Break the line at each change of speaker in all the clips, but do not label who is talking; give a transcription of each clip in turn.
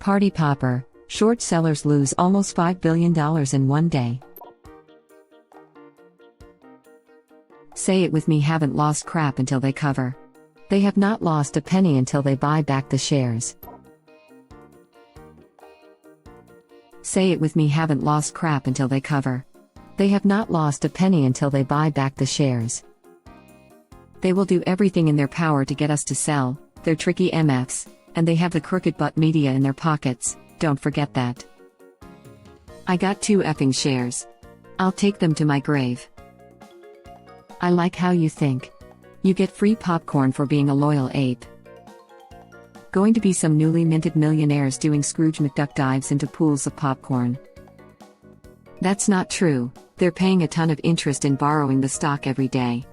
Party popper, short sellers lose almost $5 billion in one day. Say it with me, haven't lost crap until they cover. They have not lost a penny until they buy back the shares. Say it with me, haven't lost crap until they cover. They have not lost a penny until they buy back the shares. They will do everything in their power to get us to sell, they're tricky MFs, and they have the crooked butt media in their pockets, don't forget that. I got 2 effing shares. I'll take them to my grave. I like how you think. You get free popcorn for being a loyal ape. Going to be some newly minted millionaires doing Scrooge McDuck dives into pools of popcorn. That's not true, they're paying a ton of interest in borrowing the stock every day.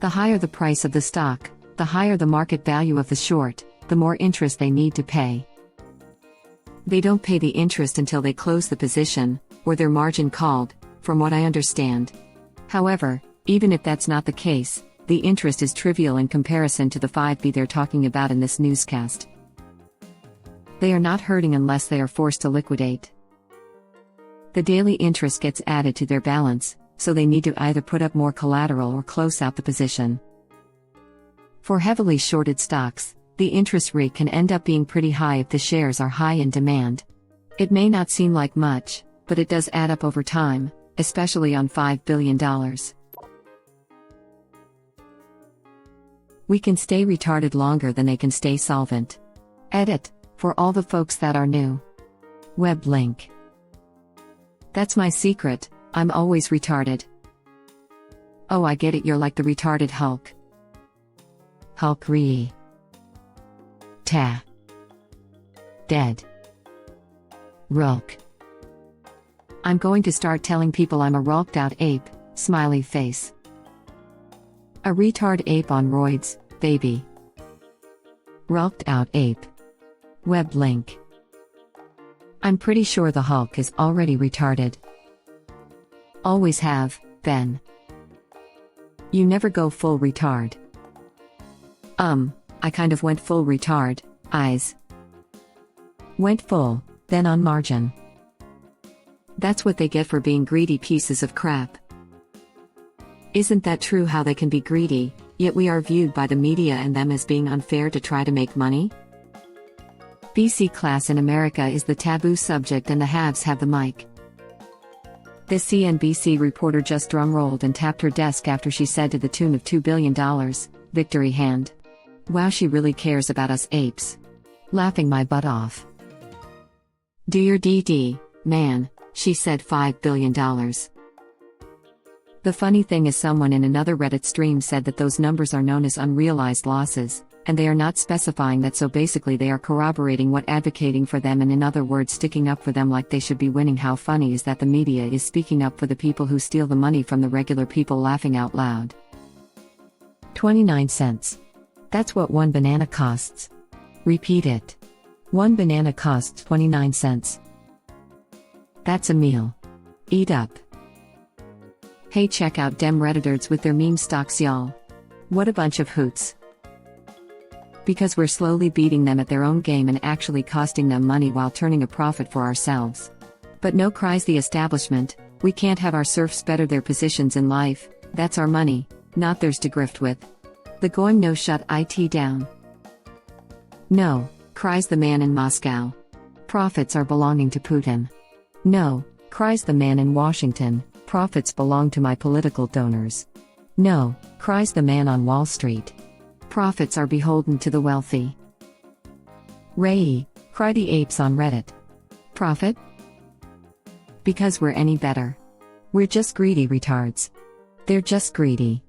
The higher the price of the stock, the higher the market value of the short, the more interest they need to pay. They don't pay the interest until they close the position, or their margin called, from what I understand. However, even if that's not the case, the interest is trivial in comparison to the 5B they're talking about in this newscast. They are not hurting unless they are forced to liquidate. The daily interest gets added to their balance, so they need to either put up more collateral or close out the position. For heavily shorted stocks, the interest rate can end up being pretty high if the shares are high in demand. It may not seem like much, but it does add up over time, especially on $5 billion. We can stay retarded longer than they can stay solvent. Edit, for all the folks that are new. Web link. That's my secret, I'm always retarded. Oh, I get it, you're like the retarded Hulk. Hulk re. Ta. Dead. Rulk. I'm going to start telling people I'm a rulked out ape, smiley face. A retard ape on roids, baby. Rulked out ape. Web link. I'm pretty sure the Hulk is already retarded. Always have, been. You never go full retard. I kind of went full retard, eyes. Went full, then on margin. That's what they get for being greedy pieces of crap. Isn't that true how they can be greedy, yet we are viewed by the media and them as being unfair to try to make money? BC class in America is the taboo subject and the haves have the mic. This CNBC reporter just drumrolled and tapped her desk after she said to the tune of $2 billion, victory hand. Wow, she really cares about us apes. Laughing my butt off. Do your DD, man, she said $5 billion. The funny thing is someone in another Reddit stream said that those numbers are known as unrealized losses, and they are not specifying that, so basically they are corroborating what advocating for them and in other words sticking up for them like they should be winning. How funny is that the media is speaking up for the people who steal the money from the regular people, laughing out loud. 29 cents. That's what one banana costs. Repeat it. One banana costs 29 cents. That's a meal. Eat up. Hey, check out dem Redditards with their meme stocks, y'all. What a bunch of hoots. Because we're slowly beating them at their own game and actually costing them money while turning a profit for ourselves. But no, cries the establishment, we can't have our serfs better their positions in life, that's our money, not theirs to grift with. The going no, shut it down. No, cries the man in Moscow. Profits are belonging to Putin. No, cries the man in Washington, profits belong to my political donors. No, cries the man on Wall Street. Profits are beholden to the wealthy. Ray, cry the apes on Reddit. Profit? Because we're any better. We're just greedy retards. They're just greedy.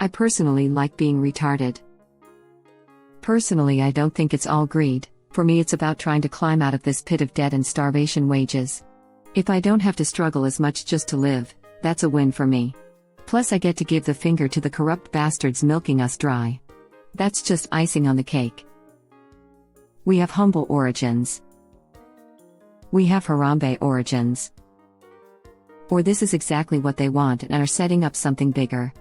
I personally like being retarded. Personally, I don't think it's all greed. For me, it's about trying to climb out of this pit of debt and starvation wages. If I don't have to struggle as much just to live, that's a win for me. Plus, I get to give the finger to the corrupt bastards milking us dry. That's just icing on the cake. We have humble origins. We have Harambe origins. Or this is exactly what they want and are setting up something bigger.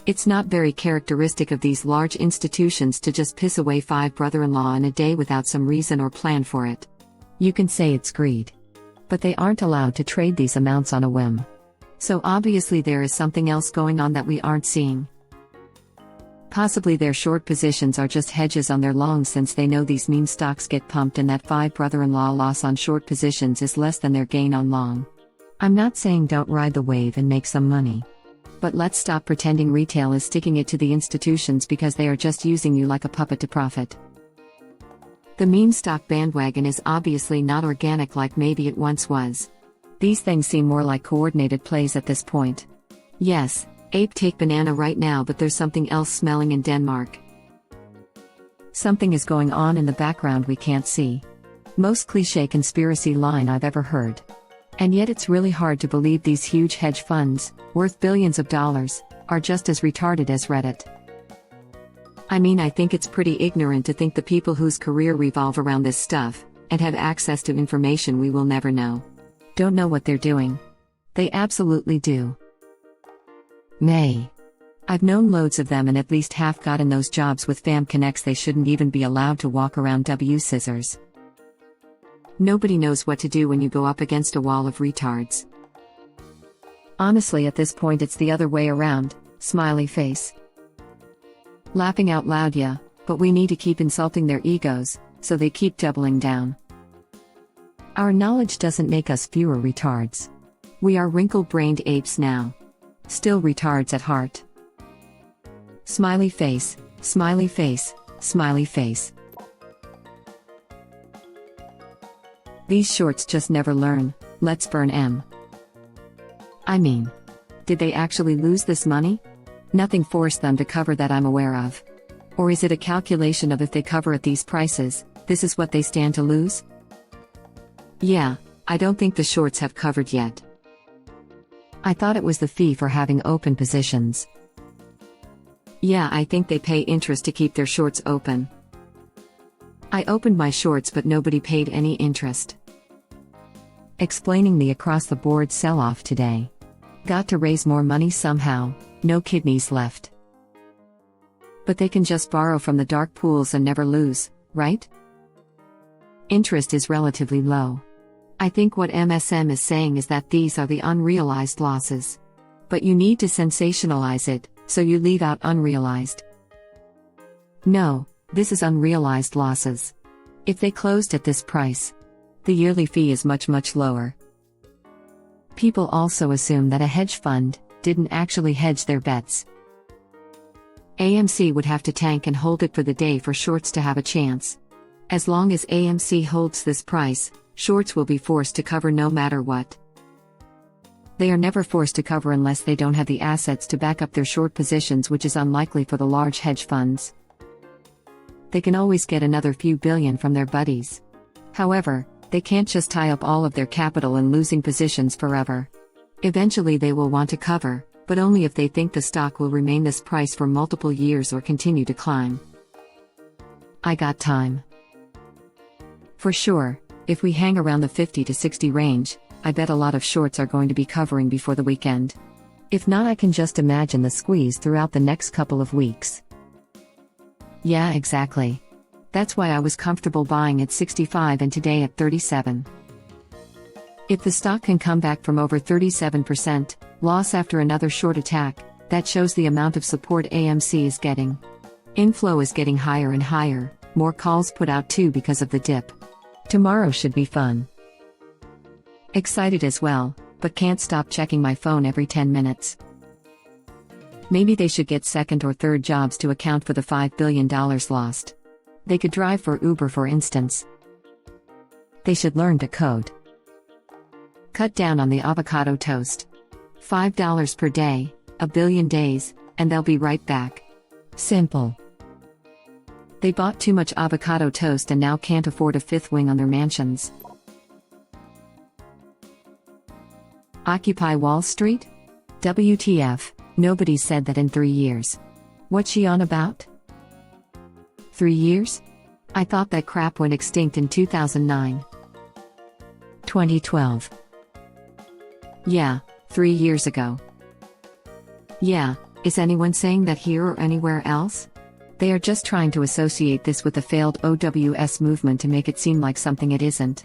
It's not very characteristic of these large institutions to just piss away 5 brother-in-law in a day without some reason or plan for it. You can say it's greed. But they aren't allowed to trade these amounts on a whim. So obviously there is something else going on that we aren't seeing. Possibly their short positions are just hedges on their longs, since they know these meme stocks get pumped and that 5 brother-in-law loss on short positions is less than their gain on long. I'm not saying don't ride the wave and make some money. But let's stop pretending retail is sticking it to the institutions, because they are just using you like a puppet to profit. The meme stock bandwagon is obviously not organic like maybe it once was. These things seem more like coordinated plays at this point. Yes, ape take banana right now, but there's something else smelling in Denmark. Something is going on in the background we can't see. Most cliché conspiracy line I've ever heard. And yet it's really hard to believe these huge hedge funds, worth billions of dollars, are just as retarded as Reddit. I mean, I think it's pretty ignorant to think the people whose career revolve around this stuff, and have access to information we will never know, don't know what they're doing. They absolutely do. I've known loads of them, and at least half got in those jobs with fam connects they shouldn't even be allowed to walk around scissors. Nobody knows what to do when you go up against a wall of retards. Honestly, at this point it's the other way around, smiley face. Laughing out loud, yeah, but we need to keep insulting their egos, so they keep doubling down. Our knowledge doesn't make us fewer retards. We are wrinkle-brained apes now. Still retards at heart. Smiley face, smiley face, smiley face. These shorts just never learn, let's burn 'em. I mean, did they actually lose this money? Nothing forced them to cover that I'm aware of. Or is it a calculation of if they cover at these prices, this is what they stand to lose? Yeah, I don't think the shorts have covered yet. I thought it was the fee for having open positions. Yeah, I think they pay interest to keep their shorts open. I opened my shorts but nobody paid any interest. Explaining the across-the-board sell-off today. Got to raise more money somehow, no kidneys left. But they can just borrow from the dark pools and never lose, right? Interest is relatively low. I think what MSM is saying is that these are the unrealized losses. But you need to sensationalize it, so you leave out unrealized. No, this is unrealized losses. If they closed at this price, the yearly fee is much lower. People also assume that a hedge fund didn't actually hedge their bets. AMC would have to tank and hold it for the day for shorts to have a chance. As long as AMC holds this price, shorts will be forced to cover no matter what. They are never forced to cover unless they don't have the assets to back up their short positions, which is unlikely for the large hedge funds. They can always get another few billion from their buddies. However, they can't just tie up all of their capital in losing positions forever. Eventually they will want to cover, but only if they think the stock will remain this price for multiple years or continue to climb. I got time. For sure, if we hang around the 50 to 60 range, I bet a lot of shorts are going to be covering before the weekend. If not, I can just imagine the squeeze throughout the next couple of weeks. Yeah, exactly. That's why I was comfortable buying at 65 and today at 37. If the stock can come back from over 37% loss after another short attack, that shows the amount of support AMC is getting. Inflow is getting higher and higher, more calls put out too because of the dip. Tomorrow should be fun. Excited as well, but can't stop checking my phone every 10 minutes. Maybe they should get second or third jobs to account for the $5 billion lost. They could drive for Uber, for instance. They should learn to code. Cut down on the avocado toast. $5 per day, a billion days, and they'll be right back. Simple. They bought too much avocado toast and now can't afford a fifth wing on their mansions. Occupy Wall Street? WTF, nobody said that in 3 years. What's she on about? 3 years? I thought that crap went extinct in 2009. 2012. Yeah, 3 years ago. Yeah, Is anyone saying that here or anywhere else? They are just trying to associate this with the failed OWS movement to make it seem like something it isn't.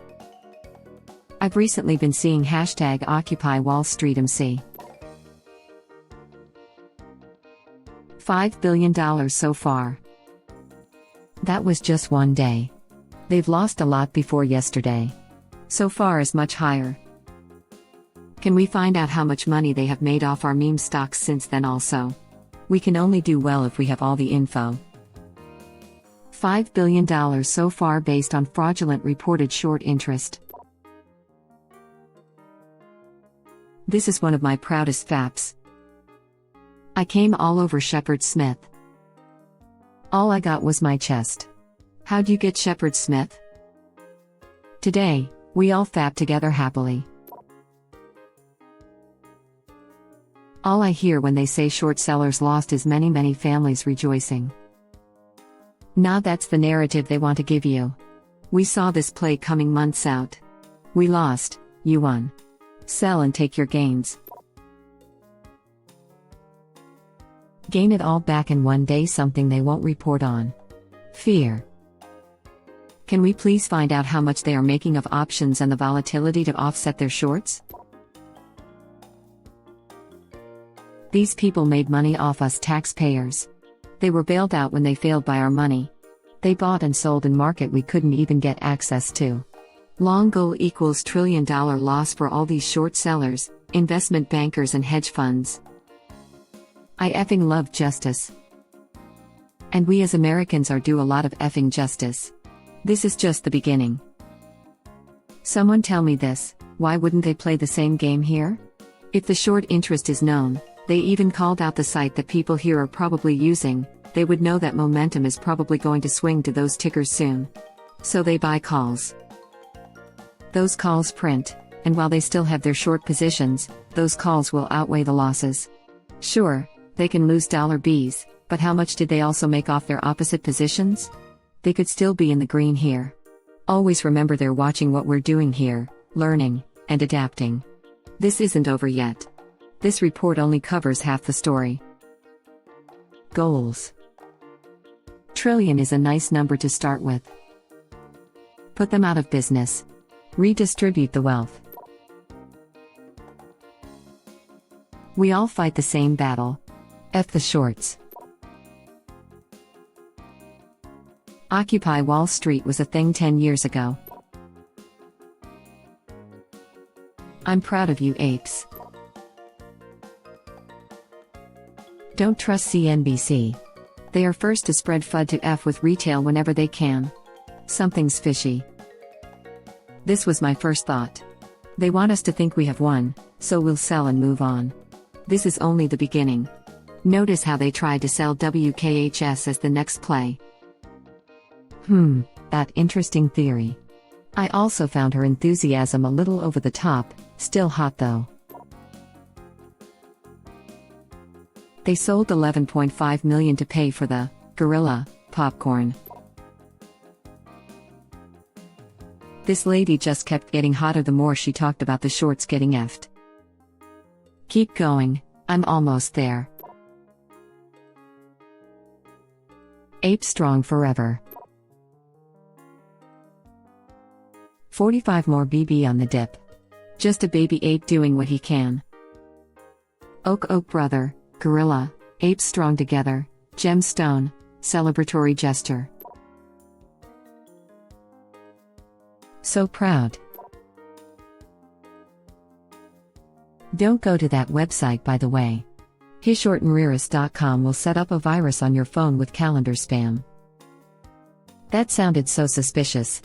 I've recently been seeing hashtag Occupy Wall Street MC. $5 billion so far. That was just one day. They've lost a lot before yesterday. So far is much higher. Can we find out how much money they have made off our meme stocks since then also? We can only do well if we have all the info. $5 billion so far based on fraudulent reported short interest. This is one of my proudest faps. I came all over Shepard Smith. All I got was my chest. How'd you get Shepard Smith? Today, we all fap together happily. All I hear when they say short sellers lost is many families rejoicing. Nah, that's the narrative they want to give you. We saw this play coming months out. We lost, you won. Sell and take your gains. Gain it all back in one day, something they won't report on. Fear. Can we please find out how much they are making of options and the volatility to offset their shorts? These people made money off us taxpayers. They were bailed out when they failed by our money. They bought and sold in market we couldn't even get access to. Long goal equals $1 trillion loss for all these short sellers, investment bankers and hedge funds. I effing love justice. And we as Americans are due a lot of effing justice. This is just the beginning. Someone tell me this, why wouldn't they play the same game here? If the short interest is known, they even called out the site that people here are probably using, they would know that momentum is probably going to swing to those tickers soon. So they buy calls. Those calls print, and while they still have their short positions, those calls will outweigh the losses. Sure, they can lose $Bs, but how much did they also make off their opposite positions? They could still be in the green here. Always remember they're watching what we're doing here, learning, and adapting. This isn't over yet. This report only covers half the story. Goals. Trillion is a nice number to start with. Put them out of business. Redistribute the wealth. We all fight the same battle. F the shorts. Occupy Wall Street was a thing 10 years ago. I'm proud of you, apes. Don't trust CNBC. They are first to spread FUD to F with retail whenever they can. Something's fishy. This was my first thought. They want us to think we have won, so we'll sell and move on. This is only the beginning. Notice how they tried to sell WKHS as the next play. That interesting theory. I also found her enthusiasm a little over the top, still hot though. They sold $11.5 million to pay for the gorilla popcorn. This lady just kept getting hotter the more she talked about the shorts getting effed. Keep going, I'm almost there. Ape strong forever. 45 more BB on the dip. Just a baby ape doing what he can. Oak brother, gorilla, ape strong together, gemstone, celebratory gesture. So proud. Don't go to that website, by the way. hishortandrearus.com will set up a virus on your phone with calendar spam. That sounded so suspicious.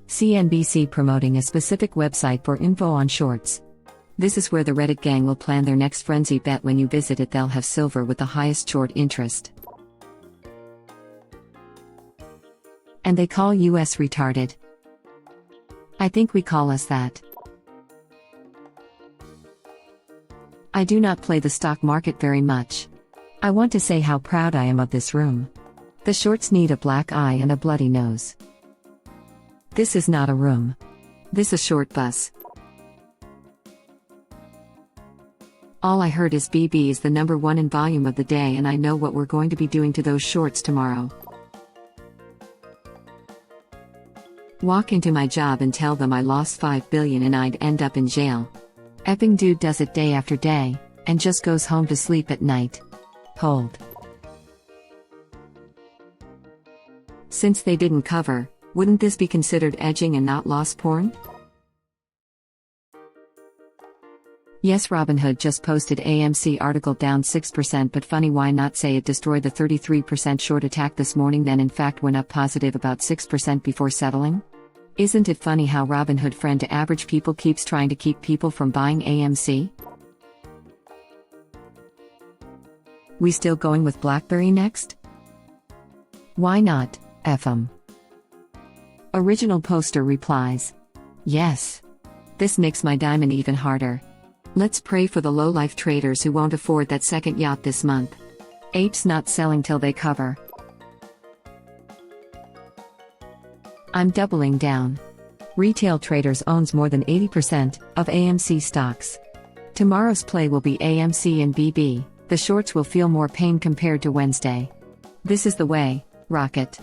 CNBC promoting a specific website for info on shorts. This is where the Reddit gang will plan their next frenzy bet. When you visit it, they'll have silver with the highest short interest. And they call US retarded. I think we call us that. I do not play the stock market very much. I want to say how proud I am of this room. The shorts need a black eye and a bloody nose. This is not a room. This a short bus. All I heard is BB is the number one in volume of the day, and I know what we're going to be doing to those shorts tomorrow. Walk into my job and tell them I lost $5 billion and I'd end up in jail. Epping dude does it day after day, and just goes home to sleep at night. Hold. Since they didn't cover, wouldn't this be considered edging and not loss porn? Yes, Robinhood just posted AMC article down 6%, but funny, why not say it destroyed the 33% short attack this morning, then in fact went up positive about 6% before settling? Isn't it funny how Robinhood, friend to average people, keeps trying to keep people from buying AMC? We still going with BlackBerry next? Why not, F 'em. Original poster replies. Yes. This makes my diamond even harder. Let's pray for the low-life traders who won't afford that second yacht this month. Apes not selling till they cover. I'm doubling down. Retail traders owns more than 80% of AMC stocks. Tomorrow's play will be AMC and BB. The shorts will feel more pain compared to Wednesday. This is the way, rocket.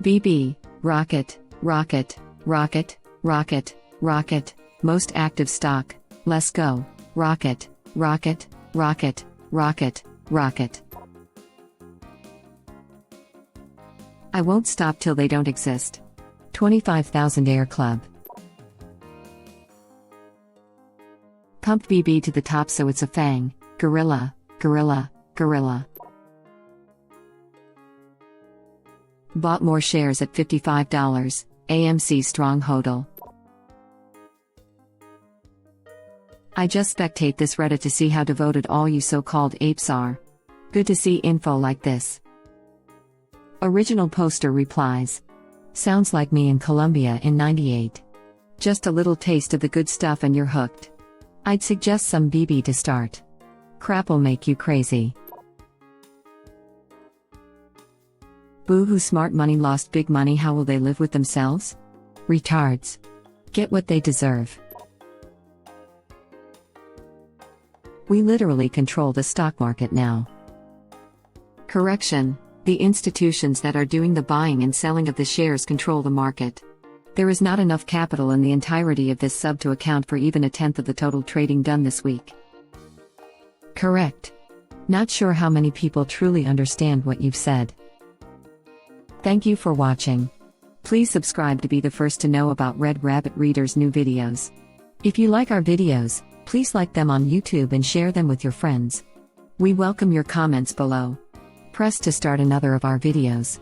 BB, rocket, rocket, rocket, rocket, rocket, most active stock, let's go, rocket, rocket, rocket, rocket, rocket. I won't stop till they don't exist. 25,000 Air Club. Pump BB to the top so it's a fang, gorilla, gorilla, gorilla. Bought more shares at $55, AMC strong hodl. I just spectate this Reddit to see how devoted all you so-called apes are. Good to see info like this. Original poster replies. Sounds like me in Colombia in '98. Just a little taste of the good stuff and you're hooked. I'd suggest some BB to start. Crap'll make you crazy. Boo-hoo, smart money lost big money, how will they live with themselves? Retards. Get what they deserve. We literally control the stock market now. Correction. The institutions that are doing the buying and selling of the shares control the market. There is not enough capital in the entirety of this sub to account for even a tenth of the total trading done this week. Correct. Not sure how many people truly understand what you've said. Thank you for watching. Please subscribe to be the first to know about Red Rabbit Reader's new videos. If you like our videos, please like them on YouTube and share them with your friends. We welcome your comments below. Press to start another of our videos.